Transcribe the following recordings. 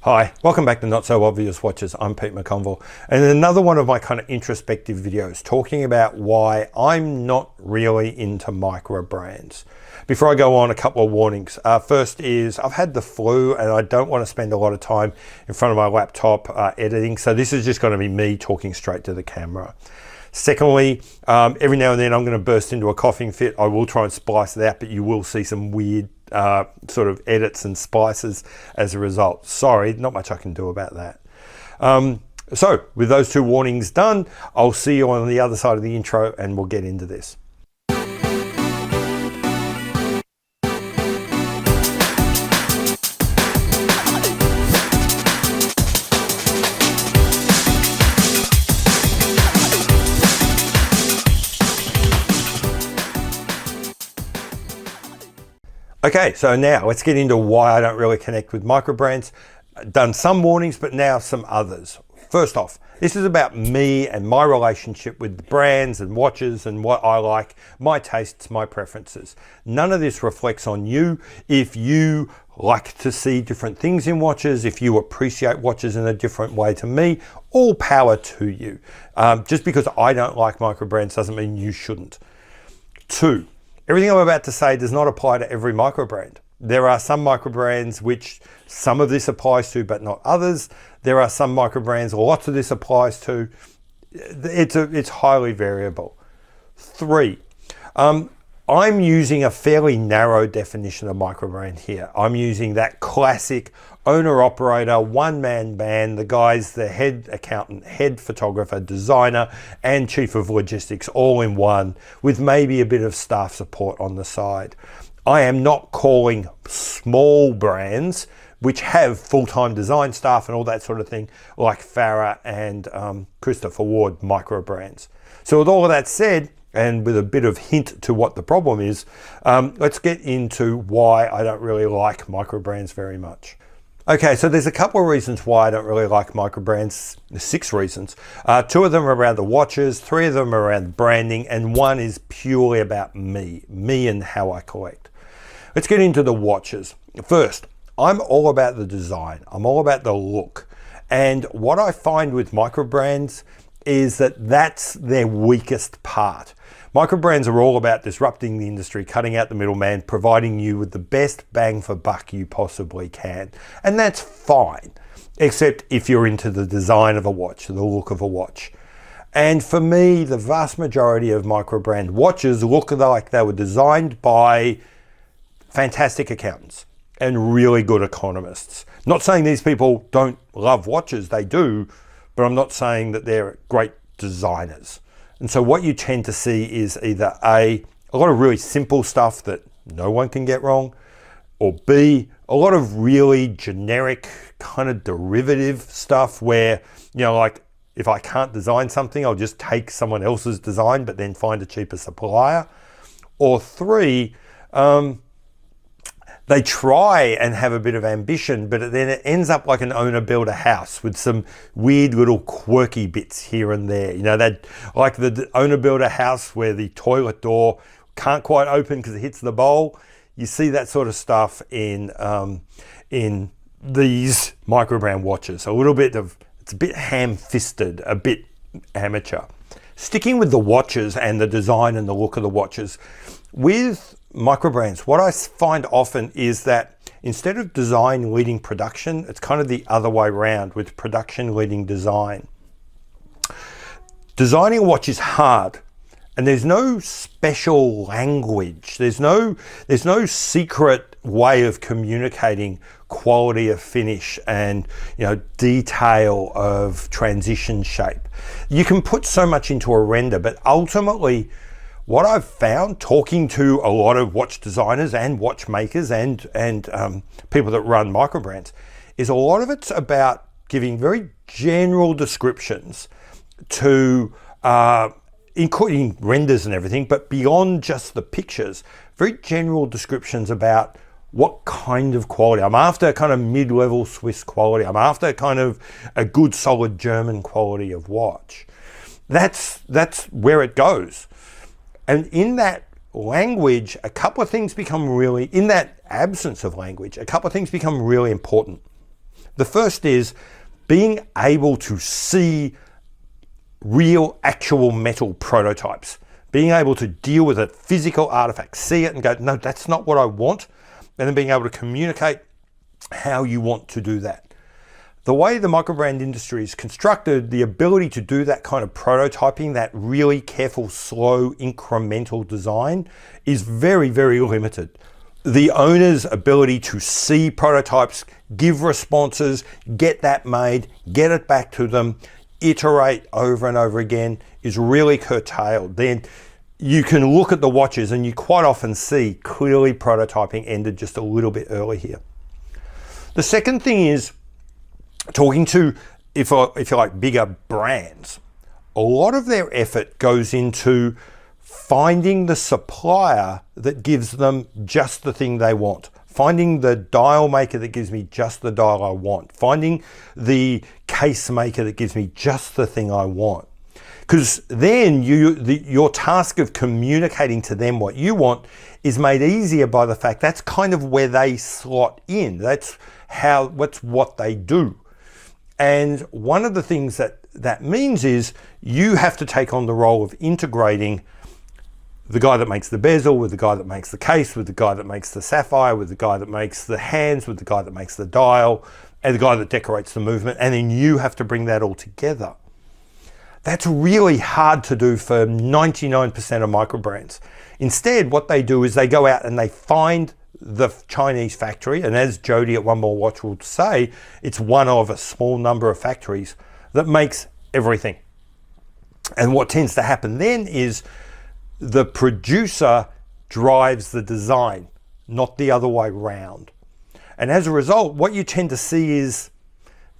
Hi, welcome back to Not So Obvious Watches. I'm Pete McConville, and another one of my kind of introspective videos talking about why I'm not really into Microbrands. Before I go on, a couple of warnings. First is I've had the flu and I don't want to spend a lot of time in front of my laptop editing, so this is just going to be me talking straight to the camera. Secondly, every now and then I'm going to burst into a coughing fit. I will try and splice it out, but you will see some weird sort of edits and splices as a result. Sorry, not much I can do about that. So with those two warnings done, I'll see you on the other side of the intro and we'll get into this. Okay, so now let's get into why I don't really connect with Microbrands. Done some warnings, but now some others. First off, this is about me and my relationship with brands and watches and what I like, my tastes, my preferences. None of this reflects on you. If you like to see different things in watches, if you appreciate watches in a different way to me, all power to you. Just because I don't like Microbrands doesn't mean you shouldn't. Two, everything I'm about to say does not apply to every microbrand. There are some microbrands which some of this applies to, but not others. There are some microbrands lots of this applies to. It's highly variable. Three, I'm using a fairly narrow definition of microbrand here. I'm using that classic owner-operator, one-man band. The guy's the head accountant, head photographer, designer, and chief of logistics all in one, with maybe a bit of staff support on the side. I am not calling small brands, which have full-time design staff and all that sort of thing, like Farah and Christopher Ward, microbrands. So with all of that said, and with a bit of hint to what the problem is, let's get into why I don't really like Microbrands very much. Okay, so there's a couple of reasons why I don't really like Microbrands. There's 6 reasons. 2 of them are around the watches, 3 of them are around branding, and 1 is purely about me and how I collect. Let's get into the watches. First, I'm all about the design. I'm all about the look. And what I find with Microbrands is that that's their weakest part. Microbrands are all about disrupting the industry, cutting out the middleman, providing you with the best bang for buck you possibly can. And that's fine, except if you're into the design of a watch, the look of a watch. And for me, the vast majority of microbrand watches look like they were designed by fantastic accountants and really good economists. Not saying these people don't love watches, they do, but I'm not saying that they're great designers. And so what you tend to see is either A, a lot of really simple stuff that no one can get wrong, or B, a lot of really generic kind of derivative stuff where, like if I can't design something, I'll just take someone else's design, but then find a cheaper supplier. Or 3, they try and have a bit of ambition, but then it ends up like an owner build a house with some weird little quirky bits here and there. That like the owner build a house where the toilet door can't quite open because it hits the bowl. You see that sort of stuff in these microbrand watches. It's a bit ham-fisted, a bit amateur. Sticking with the watches and the design and the look of the watches, with Microbrands, what I find often is that instead of design leading production, it's kind of the other way around, with production leading design. Designing a watch is hard, and there's no special language. There's no secret way of communicating quality of finish and detail of transition shape. You can put so much into a render, but ultimately what I've found talking to a lot of watch designers and watchmakers and people that run microbrands is a lot of it's about giving very general descriptions to including renders and everything, but beyond just the pictures, very general descriptions about what kind of quality. I'm after kind of mid-level Swiss quality. I'm after kind of a good solid German quality of watch. That's where it goes. And in that language, a couple of things become really, in that absence of language, a couple of things become really important. The first is being able to see real, actual metal prototypes, being able to deal with a physical artifact, see it and go, no, that's not what I want, and then being able to communicate how you want to do that. The way the microbrand industry is constructed, the ability to do that kind of prototyping, that really careful, slow, incremental design is very, very limited. The owner's ability to see prototypes, give responses, get that made, get it back to them, iterate over and over again is really curtailed. Then you can look at the watches and you quite often see clearly prototyping ended just a little bit early here. The second thing is talking to, if you like, bigger brands. A lot of their effort goes into finding the supplier that gives them just the thing they want, finding the dial maker that gives me just the dial I want, finding the case maker that gives me just the thing I want. Because then your task of communicating to them what you want is made easier by the fact that's kind of where they slot in. That's what they do. And one of the things that means is you have to take on the role of integrating the guy that makes the bezel with the guy that makes the case, with the guy that makes the sapphire, with the guy that makes the hands, with the guy that makes the dial, and the guy that decorates the movement. And then you have to bring that all together. That's really hard to do for 99% of microbrands. Instead, what they do is they go out and they find the Chinese factory, and as Jody at One More Watch will say, it's one of a small number of factories that makes everything. And what tends to happen then is the producer drives the design, not the other way round. And as a result, what you tend to see is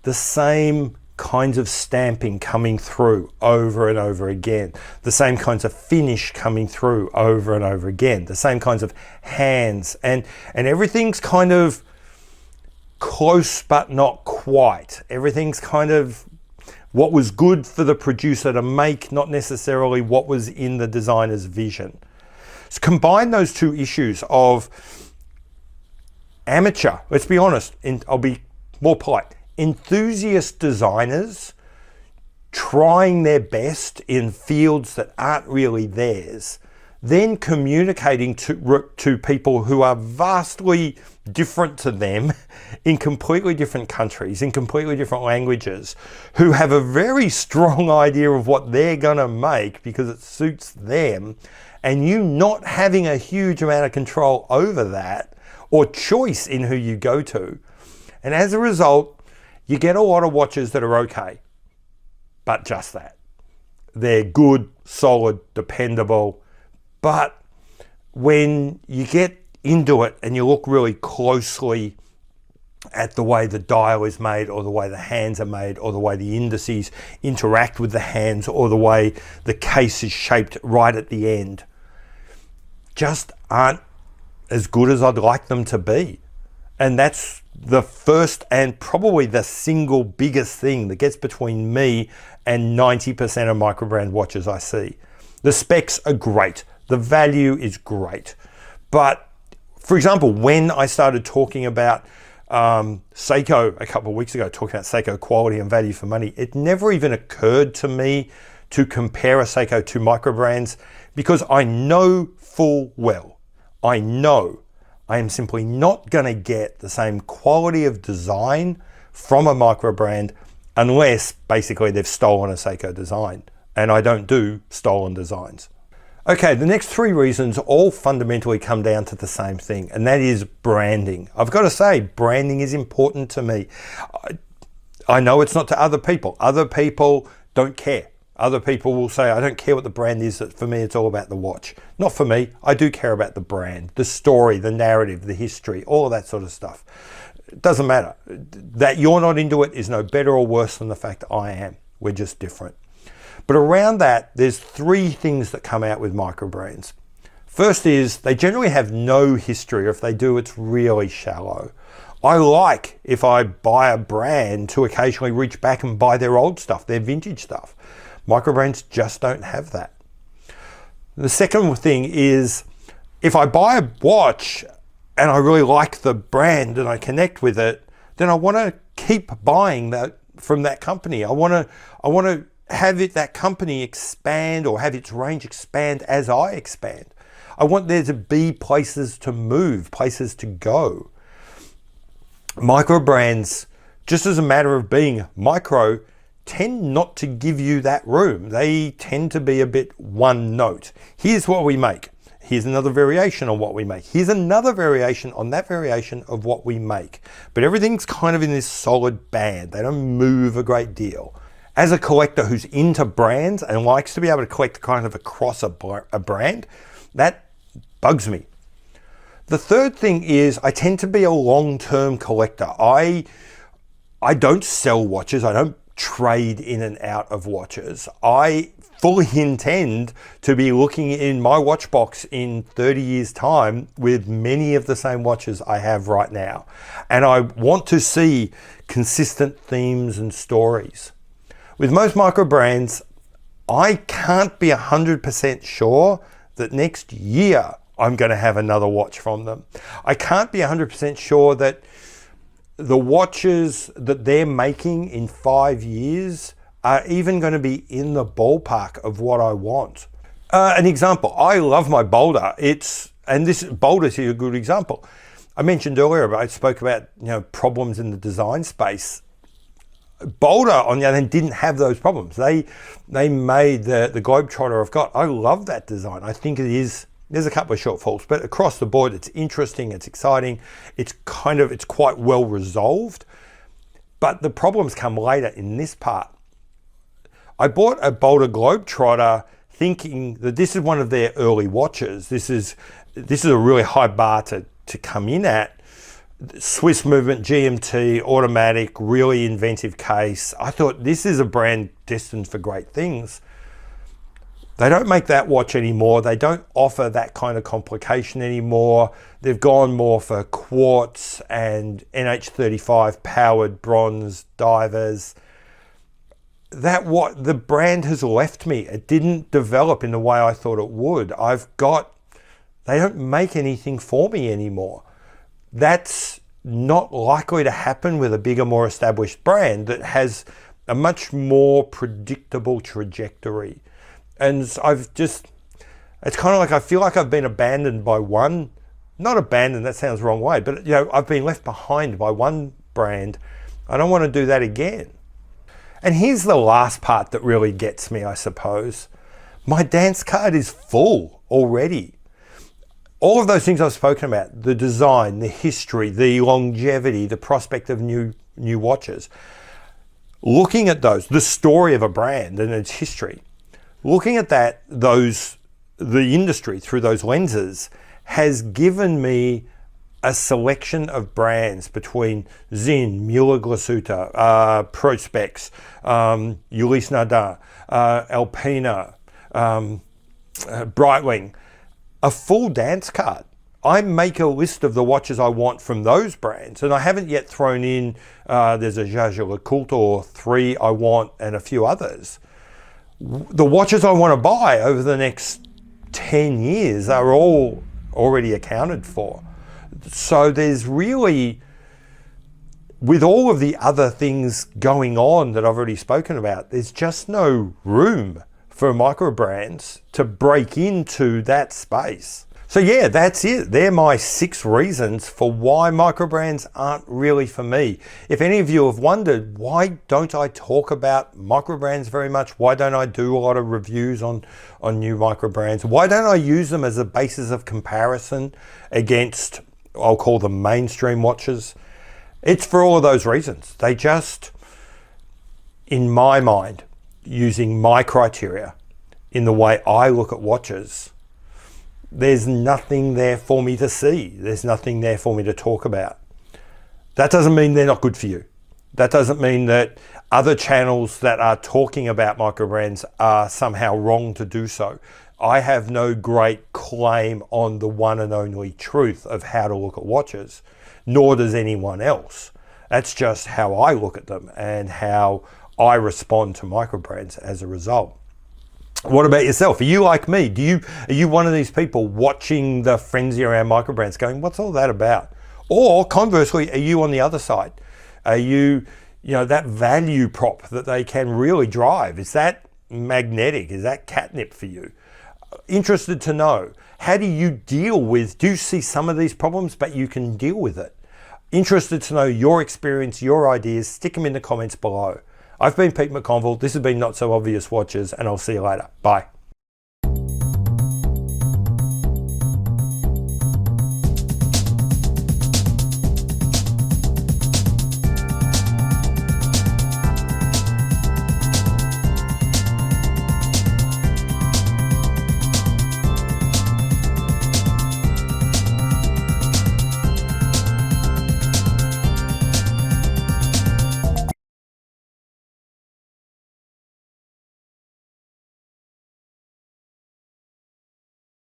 the same kinds of stamping coming through over and over again, the same kinds of finish coming through over and over again, the same kinds of hands, and everything's kind of close but not quite. Everything's kind of what was good for the producer to make, not necessarily what was in the designer's vision. So combine those two issues of amateur, let's be honest, I'll be more polite, enthusiast designers trying their best in fields that aren't really theirs, then communicating to people who are vastly different to them in completely different countries, in completely different languages, who have a very strong idea of what they're going to make because it suits them, and you not having a huge amount of control over that or choice in who you go to. And as a result, you get a lot of watches that are okay, but just that. They're good, solid, dependable, but when you get into it and you look really closely at the way the dial is made, or the way the hands are made, or the way the indices interact with the hands, or the way the case is shaped right at the end, just aren't as good as I'd like them to be. And that's the first and probably the single biggest thing that gets between me and 90% of microbrand watches I see. The specs are great. The value is great. But for example, when I started talking about Seiko a couple of weeks ago, talking about Seiko quality and value for money, it never even occurred to me to compare a Seiko to microbrands, because I know full well, I am simply not going to get the same quality of design from a microbrand unless basically they've stolen a Seiko design, and I don't do stolen designs. Okay, the next three reasons all fundamentally come down to the same thing, and that is branding. I've got to say, branding is important to me. I know it's not to other people. Other people don't care. Other people will say, I don't care what the brand is. For me, it's all about the watch. Not for me. I do care about the brand, the story, the narrative, the history, all of that sort of stuff. It doesn't matter. That you're not into it is no better or worse than the fact I am. We're just different. But around that, there's three things that come out with microbrands. First is they generally have no history, or if they do, it's really shallow. I like, if I buy a brand, to occasionally reach back and buy their old stuff, their vintage stuff. Microbrands just don't have that. The second thing is, if I buy a watch and I really like the brand and I connect with it, then I want to keep buying that from that company. I want to have that company expand or have its range expand as I expand. I want there to be places to move, places to go. Microbrands, just as a matter of being micro, tend not to give you that room. They tend to be a bit one note. Here's what we make. Here's another variation on what we make. Here's another variation on that variation of what we make. But everything's kind of in this solid band. They don't move a great deal. As a collector who's into brands and likes to be able to collect kind of across a brand, that bugs me. The third thing is I tend to be a long-term collector. I don't sell watches. I don't trade in and out of watches. I fully intend to be looking in my watch box in 30 years' time with many of the same watches I have right now. And I want to see consistent themes and stories. With most micro brands, I can't be 100% sure that next year I'm going to have another watch from them. I can't be 100% sure that the watches that they're making in 5 years are even going to be in the ballpark of what I want. An example, I love my Boulder. Boulder's a good example. I mentioned earlier, I spoke about problems in the design space. Boulder, on the other hand, didn't have those problems. They made the Globetrotter I've got. I love that design. I think it is. There's a couple of shortfalls, but across the board, it's interesting, it's exciting, it's quite well resolved. But the problems come later in this part. I bought a Boulder Globetrotter thinking that this is one of their early watches. This is a really high bar to come in at. Swiss movement, GMT, automatic, really inventive case. I thought this is a brand destined for great things. They don't make that watch anymore. They don't offer that kind of complication anymore. They've gone more for quartz and NH35 powered bronze divers. The brand has left me. It didn't develop in the way I thought it would. They don't make anything for me anymore. That's not likely to happen with a bigger, more established brand that has a much more predictable trajectory. And it's kind of like I feel like I've been abandoned by one, not abandoned, that sounds the wrong way, but I've been left behind by one brand. I don't want to do that again. And here's the last part that really gets me, I suppose. My dance card is full already. All of those things I've spoken about, the design, the history, the longevity, the prospect of new watches, looking at those, the story of a brand and its history, looking at the industry through those lenses has given me a selection of brands between Zinn, Mueller-Glasuta, Prospex, Ulysse Nardin, Alpina, Breitling, a full dance card. I make a list of the watches I want from those brands, and I haven't yet thrown in, there's a Jaeger-LeCoultre or 3 I want and a few others. The watches I want to buy over the next 10 years are all already accounted for. So there's really, with all of the other things going on that I've already spoken about, there's just no room for microbrands to break into that space. So yeah, that's it. They're my 6 reasons for why microbrands aren't really for me. If any of you have wondered, why don't I talk about microbrands very much? Why don't I do a lot of reviews on new microbrands? Why don't I use them as a basis of comparison against, I'll call them mainstream watches? It's for all of those reasons. They just, in my mind, using my criteria in the way I look at watches, there's nothing there for me to see. There's nothing there for me to talk about. That doesn't mean they're not good for you. That doesn't mean that other channels that are talking about microbrands are somehow wrong to do so. I have no great claim on the one and only truth of how to look at watches, nor does anyone else. That's just how I look at them and how I respond to microbrands as a result. What about yourself? Are you like me? Are you one of these people watching the frenzy around microbrands going, what's all that about? Or conversely, are you on the other side? Are you, that value prop that they can really drive? Is that magnetic? Is that catnip for you? Interested to know, how do you do you see some of these problems, but you can deal with it? Interested to know your experience, your ideas. Stick them in the comments below. I've been Pete McConville. This has been Not So Obvious Watches, and I'll see you later. Bye.